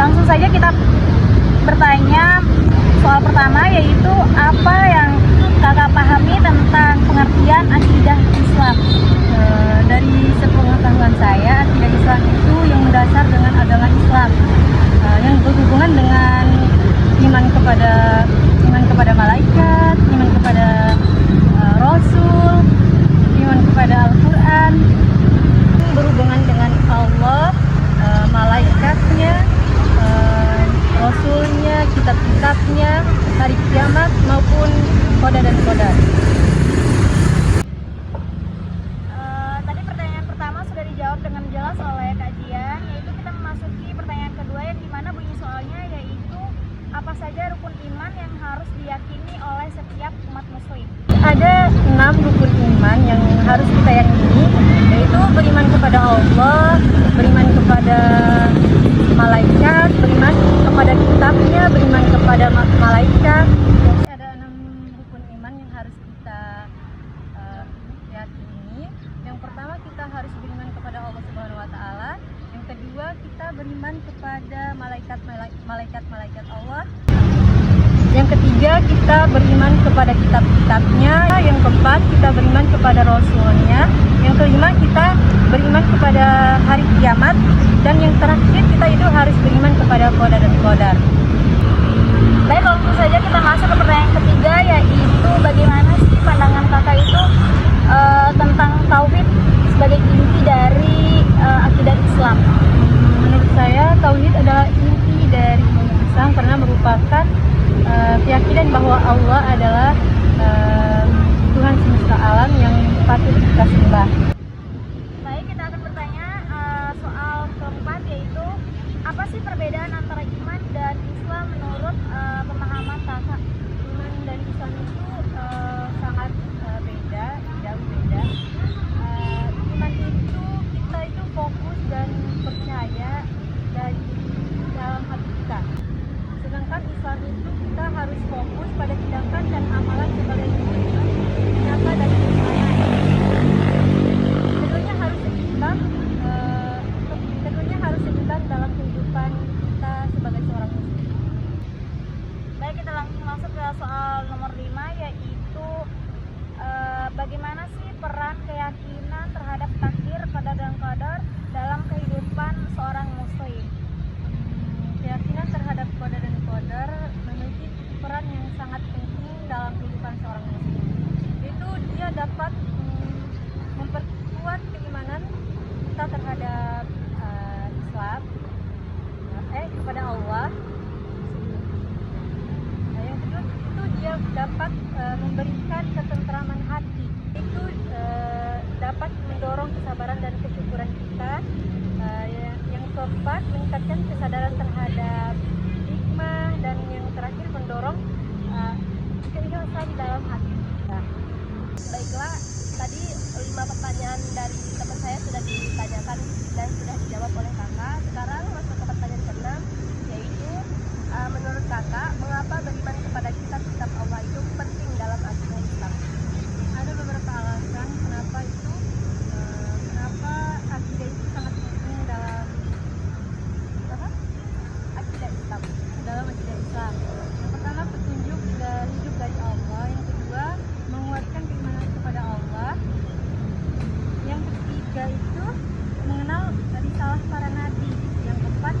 Langsung saja kita bertanya soal pertama, yaitu apa yang kakak pahami tentang pengertian akidah Islam? Dari sepengetahuan saya, akidah Islam itu yang mendasar dengan agama Islam, yang berhubungan dengan iman kepada malaikat, iman kepada Rasul, iman kepada Al-Quran, berhubungan dengan Allah, malaikatnya, Rasulnya, kitab-kitabnya, hari kiamat maupun qada dan qadar. Tadi pertanyaan pertama sudah dijawab dengan jelas oleh Kak Jian, yaitu kita memasuki pertanyaan kedua yang dimana bunyi soalnya yaitu apa saja rukun iman yang harus diyakini oleh setiap umat muslim. Ada 6 rukun iman yang harus kita yakini, yaitu beriman kepada Allah, beriman kepada malaikat, beriman kepada kitabnya, beriman kepada malaikat. Jadi ada 6 rukun iman yang harus kita yakini. Yang pertama, kita harus beriman kepada Allah Subhanahu wa taala. Yang kedua, kita beriman kepada malaikat Allah. Yang ketiga, kita beriman kepada kitab-kitabnya. Yang keempat, kita beriman kepada Rasulnya. Yang kelima, kita beriman kepada hari kiamat. Dan yang terakhir, kita itu harus beriman kepada qada dan qadar. Baik, langsung saja kita masuk ke pertanyaan ketiga, yaitu bagaimana sih pandangan kakak itu tentang tauhid sebagai inti dari akidah Islam? Menurut saya, tauhid adalah inti dari Islam karena merupakan keyakinan bahwa Allah adalah Tuhan semesta alam yang patut kita sembah. Baik, kita akan bertanya soal keempat, yaitu apa sih perbedaan antara iman dan Islam menurut pemahaman kakak? Iman dan Islam itu sangat beda, jauh beda. Iman itu kita itu fokus dan percaya dari dalam hati kita. Sedangkan Islam itu kita harus fokus pada tindakan dan amalan sebagai wujud nyata dari keimanan. Keduanya harus seimbang dalam kehidupan kita sebagai seorang muslim. Baik, kita langsung masuk ke soal nomor 5, yaitu bagaimana sih peran keyakinan terhadap takdir, qada dan qadar dalam kehidupan seorang muslim? Keyakinan terhadap qada dan qadar memiliki peran yang sangat penting dalam kehidupan seorang muslim. Itu dia dapat memperkuat keimanan kita terhadap Islam, kepada Allah. Nah, yang kedua itu dia dapat memberikan ketentraman hati. Itu dapat mendorong kesabaran dan kesyukuran kita. Yang keempat, meningkatkan kesadaran terhadap hikmah, dan yang terakhir mendorong keikhlasan dalam hati kita. Baiklah, tadi 5 pertanyaan dari teman saya sudah ditanyakan dan sudah dijawab oleh kakak. Sekarang masuk ke pertanyaan ke-6, yaitu menurut kakak, mengapa beriman kepada kitab-kitab Allah itu penting dalam akidah Islam? Ada beberapa alasan kenapa akidah itu sangat penting dalam Akidah Islam. akidah Islam. Yang pertama, petunjuk dan hidup dari Allah. Yang kedua, menguatkan keimanan kepada Allah. Yang ketiga itu mengenal risalah para nabi. Yang keempat,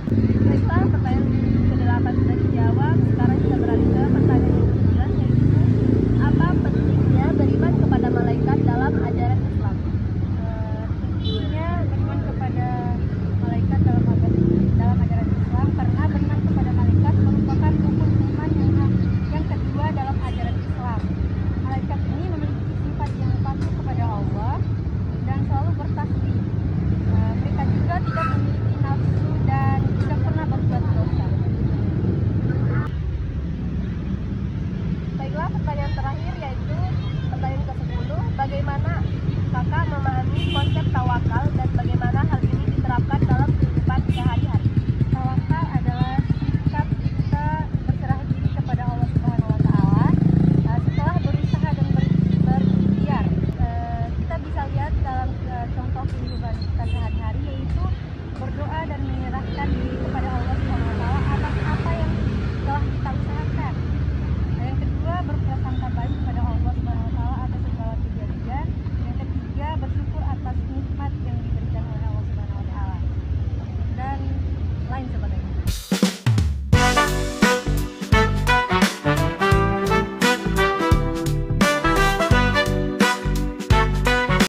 Baiklah, pertanyaan ke-8 sudah dijawab. Sekarang